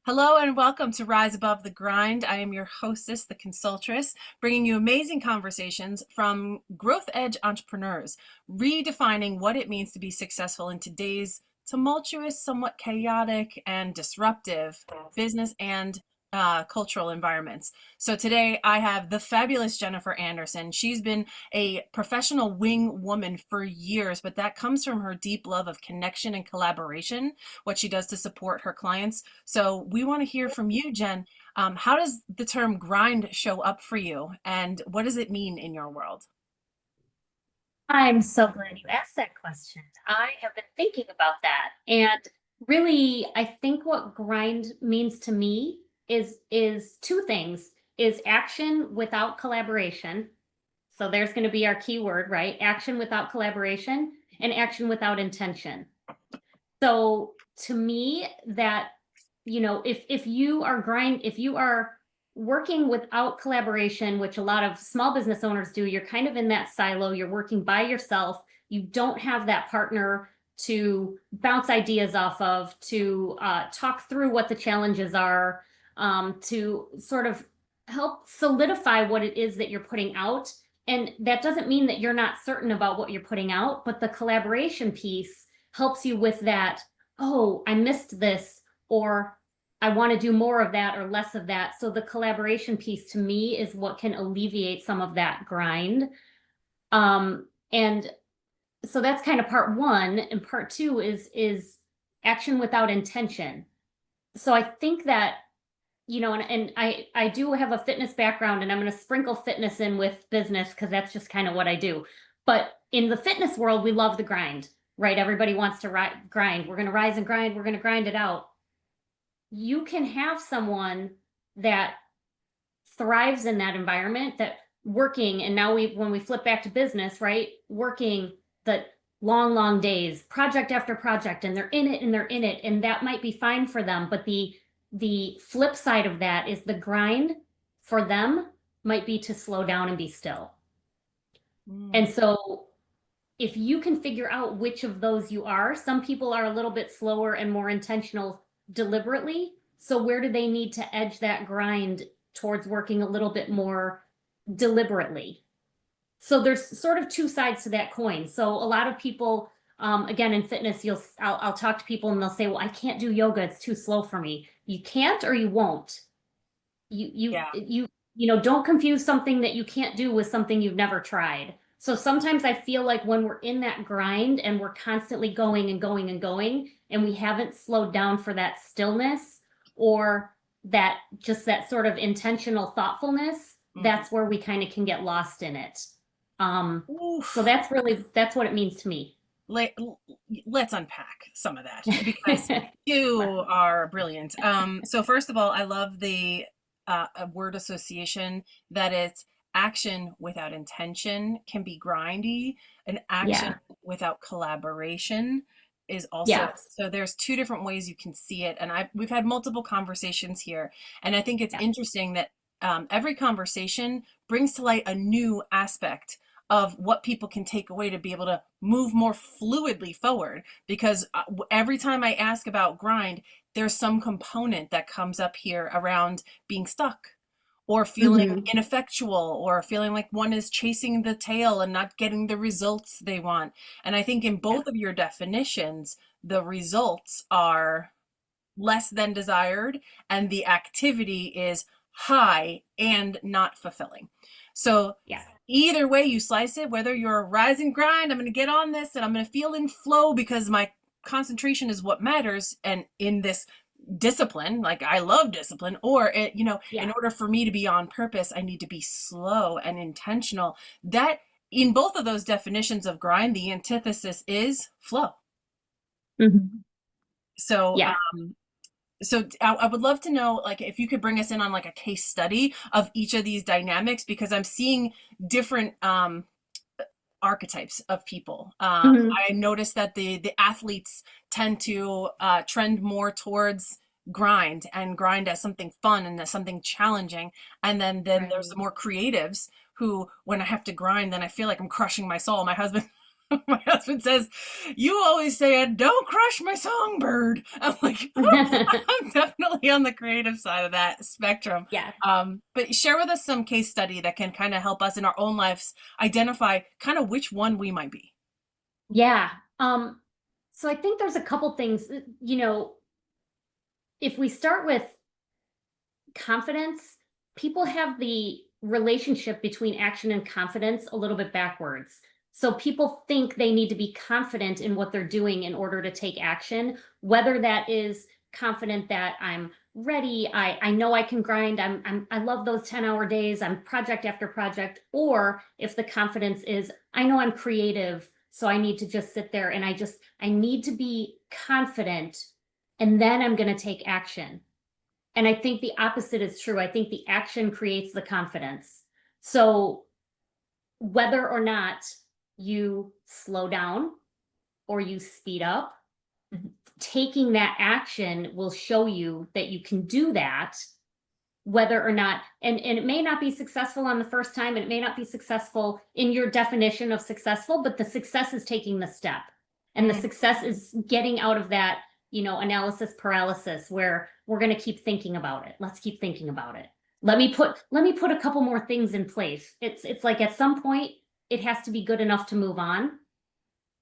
Hello and welcome to Rise Above the Grind. I am your hostess, the Consultress, bringing you amazing conversations from growth edge entrepreneurs, redefining what it means to be successful in today's tumultuous, somewhat chaotic, and disruptive business and cultural environments. So today I have the fabulous Jenifer Anderson. She's been a professional wing woman for years, but that comes from her deep love of connection and collaboration, what she does to support her clients. So we want to hear from you, Jen. How does the term grind show up for you, and what does it mean in your world? I'm so glad you asked that question. I have been thinking about that. And really, I think what grind means to me is two things, is action without collaboration. So there's going to be our key word, right? Action without collaboration and action without intention. So to me, that, if you are working without collaboration, which a lot of small business owners do, you're kind of in that silo, you're working by yourself, you don't have that partner to bounce ideas off of, to talk through what the challenges are, to sort of help solidify what it is that you're putting out. And that doesn't mean that you're not certain about what you're putting out, but the collaboration piece helps you with that. Oh, I missed this, or I want to do more of that or less of that. So the collaboration piece to me is what can alleviate some of that grind. And so that's kind of part one. And part two is action without intention. So I think that, and I do have a fitness background, and I'm going to sprinkle fitness in with business because that's just kind of what I do. But in the fitness world, we love the grind, right? Everybody wants to grind. We're going to rise and grind. We're going to grind it out. You can have someone that thrives in that environment, that working, and now when we flip back to business, right? Working the long days, project after project, and they're in it and they're in it, and that might be fine for them. But the flip side of that is the grind for them might be to slow down and be still. And so if you can figure out which of those you are, some people are a little bit slower and more intentional deliberately. So where do they need to edge that grind towards working a little bit more deliberately? So there's sort of two sides to that coin. So a lot of people, again, in fitness, I'll talk to people and they'll say, well, I can't do yoga. It's too slow for me. You can't, or you won't. Yeah. Don't confuse something that you can't do with something you've never tried. So sometimes I feel like when we're in that grind and we're constantly going and going and going, and we haven't slowed down for that stillness or that sort of intentional thoughtfulness, that's where we kind of can get lost in it. So that's what it means to me. Let's unpack some of that because you are brilliant. So first of all, I love the word association that it's action without intention can be grindy, and action without collaboration is also. So there's two different ways you can see it, and we've had multiple conversations here, and I think it's interesting that every conversation brings to light a new aspect of what people can take away to be able to move more fluidly forward. Because every time I ask about grind, there's some component that comes up here around being stuck or feeling ineffectual or feeling like one is chasing the tail and not getting the results they want. And I think in both of your definitions, the results are less than desired and the activity is high and not fulfilling. So either way you slice it, whether you're a rise and grind, I'm going to get on this and I'm going to feel in flow because my concentration is what matters. And in this discipline, like I love discipline, or in order for me to be on purpose, I need to be slow and intentional. That in both of those definitions of grind, the antithesis is flow. So so I would love to know, like, if you could bring us in on like a case study of each of these dynamics, because I'm seeing different archetypes of people. I noticed that the athletes tend to trend more towards grind and grind as something fun and as something challenging. And then there's the more creatives who, when I have to grind, then I feel like I'm crushing my soul. My husband says, "You always say, don't crush my songbird." I'm like, I'm definitely definitely on the creative side of that spectrum. Yeah. But share with us some case study that can kind of help us in our own lives identify kind of which one we might be. Yeah. So I think there's a couple things, if we start with confidence, people have the relationship between action and confidence a little bit backwards. So people think they need to be confident in what they're doing in order to take action, whether that is confident that I'm ready, I know I can grind, I love those 10-hour days, I'm project after project, or if the confidence is I know I'm creative, so I need to just sit there and I need to be confident and then I'm going to take action. And I think the opposite is true. I think the action creates the confidence. So whether or not you slow down or you speed up, taking that action will show you that you can do that, whether or not, and it may not be successful on the first time, and it may not be successful in your definition of successful, but the success is taking the step. And the Mm, success is getting out of that, analysis paralysis where we're going to keep thinking about it. Let's keep thinking about it. Let me put a couple more things in place. It's like at some point it has to be good enough to move on,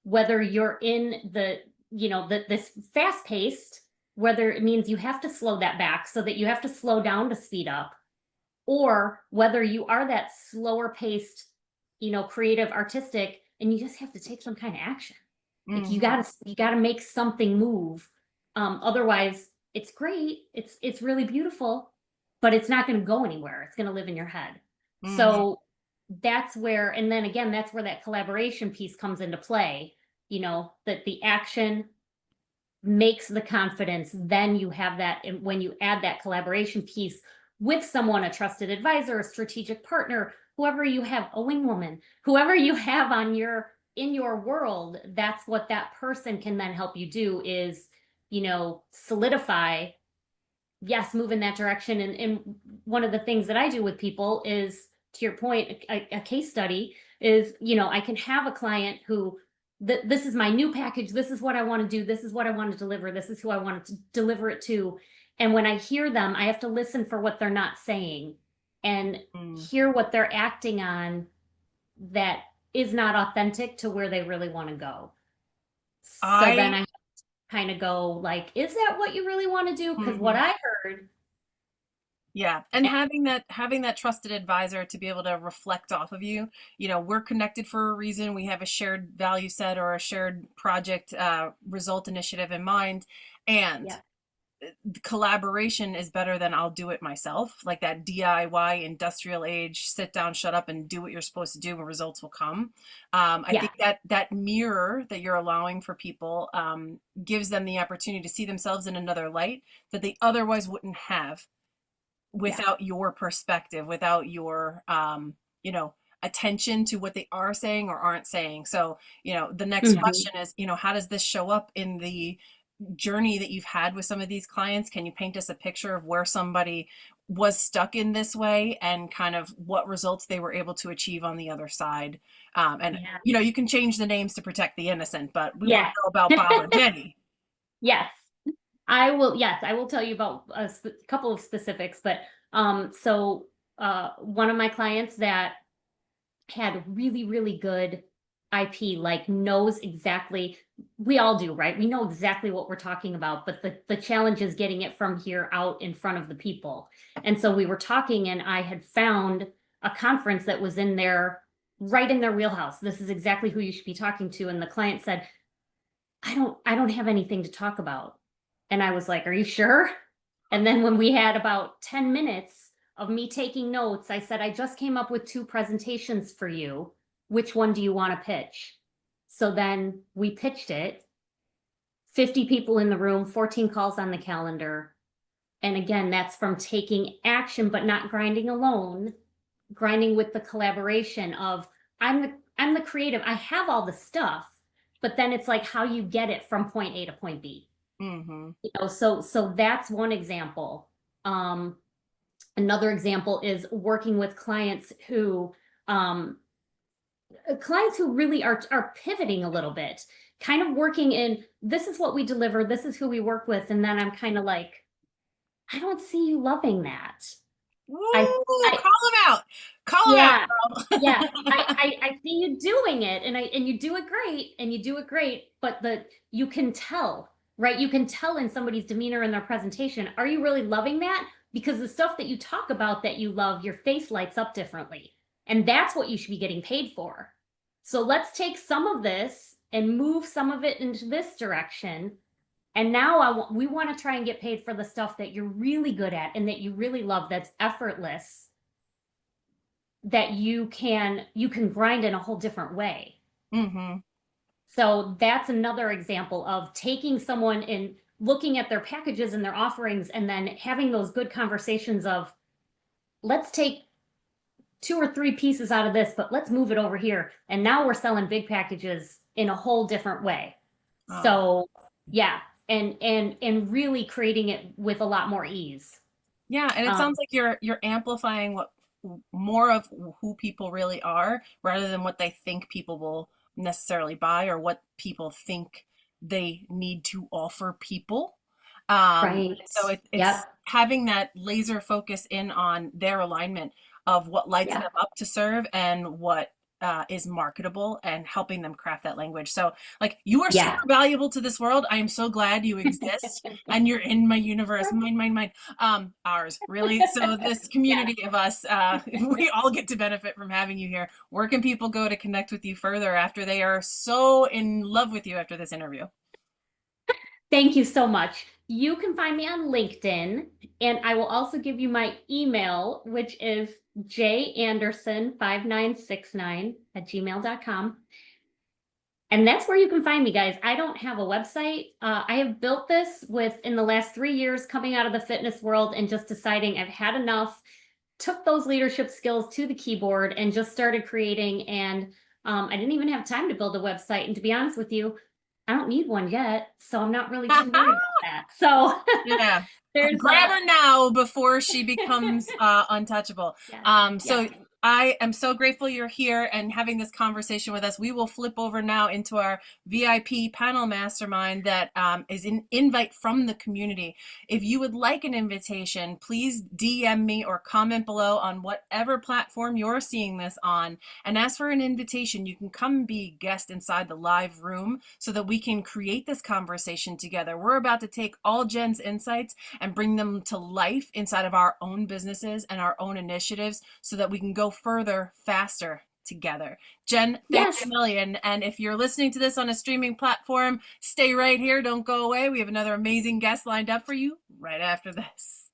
whether you're in this fast paced, whether it means you have to slow that back so that you have to slow down to speed up, or whether you are that slower paced, creative, artistic, and you just have to take some kind of action. Like mhm, you gotta make something move. Otherwise it's great. It's really beautiful, but it's not going to go anywhere. It's going to live in your head. mhm. So that's where, and then again, that's where that collaboration piece comes into play, that the action makes the confidence. Then you have that, and when you add that collaboration piece with someone, a trusted advisor, a strategic partner, whoever you have, a wing woman, whoever you have on your in your world, that's what that person can then help you do is, solidify, yes, move in that direction. And one of the things that I do with people is, to your point, a case study is, I can have a client who, this is my new package, this is what I want to do, this is what I want to deliver, this is who I want to deliver it to. And when I hear them, I have to listen for what they're not saying and Mm. hear what they're acting on that is not authentic to where they really want to go. So then I I kind of go like, is that what you really want to do? Because what mhm. I heard. Yeah, and having that trusted advisor to be able to reflect off of you, we're connected for a reason. We have a shared value set or a shared project result initiative in mind, and Yeah. collaboration is better than I'll do it myself. Like that DIY industrial age, sit down, shut up, and do what you're supposed to do, and results will come. I Yeah. think that mirror that you're allowing for people gives them the opportunity to see themselves in another light that they otherwise wouldn't have Yeah. without your perspective, without your attention to what they are saying or aren't saying. So, the next Hmm. question is, how does this show up in the journey that you've had with some of these clients? Can you paint us a picture of where somebody was stuck in this way and kind of what results they were able to achieve on the other side? And Yeah. you can change the names to protect the innocent, but we want Yeah. to know about Bob or Jenny. Yes. I will. Yes, I will tell you about a couple of specifics, but so one of my clients that had really, really good IP, like knows exactly, we all do, right? We know exactly what we're talking about, but the challenge is getting it from here out in front of the people. And so we were talking, and I had found a conference that was in there, right in their wheelhouse. This is exactly who you should be talking to. And the client said, I don't have anything to talk about. And I was like, are you sure? And then when we had about 10 minutes of me taking notes, I said, I just came up with two presentations for you. Which one do you want to pitch? So then we pitched it. 50 people in the room, 14 calls on the calendar. And again, that's from taking action, but not grinding alone, grinding with the collaboration of I'm the creative. I have all the stuff, but then it's like how you get it from point A to point B. Mm-hmm. So that's one example. Um, Another example is working with um, clients who really are pivoting a little bit, kind of working in, this is what we deliver, this is who we work with, and then I'm kind of like, I don't see you loving that. I, Woo! I, Call him out. Call him out, yeah, girl. yeah. I see you doing it, and you do it great, and you do it great. But you can tell, right? You can tell in somebody's demeanor and their presentation. Are you really loving that? Because the stuff that you talk about that you love, your face lights up differently, and that's what you should be getting paid for. So let's take some of this and move some of it into this direction. And now we want to try and get paid for the stuff that you're really good at and that you really love, that's effortless, that you can grind in a whole different way. Hmm. So that's another example of taking someone and looking at their packages and their offerings and then having those good conversations of, let's take two or three pieces out of this, but let's move it over here. And now we're selling big packages in a whole different way. Oh. So yeah, and really creating it with a lot more ease. Yeah, and it Um, sounds like you're amplifying what more of who people really are rather than what they think people will necessarily buy or what people think they need to offer people. right. So it's Yep. having that laser focus in on their alignment of what lights Yeah. them up to serve and what is marketable and helping them craft that language. So, like, you are super Yeah. valuable to this world. I am so glad you exist and you're in my universe. Mine, ours, really. So, this Yeah. community of us, we all get to benefit from having you here. Where can people go to connect with you further after they are so in love with you after this interview? Thank you so much. You can find me on LinkedIn, and I will also give you my email, which is janderson5969@gmail.com. And that's where you can find me, guys. I don't have a website. I have built this in the last 3 years coming out of the fitness world and just deciding I've had enough, took those leadership skills to the keyboard and just started creating. And I didn't even have time to build a website. And to be honest with you, I don't need one yet. So I'm not really too worried about that. So Yeah. there's Grab her now before she becomes untouchable. yes, So yes. I am so grateful you're here and having this conversation with us. We will flip over now into our VIP panel mastermind that is an invite from the community. If you would like an invitation, please DM me or comment below on whatever platform you're seeing this on and ask for an invitation. You can come and be a guest inside the live room so that we can create this conversation together. We're about to take all Jen's insights and bring them to life inside of our own businesses and our own initiatives so that we can go further, faster together. Jen, thank you Yes. a million. And if you're listening to this on a streaming platform, stay right here. Don't go away. We have another amazing guest lined up for you right after this.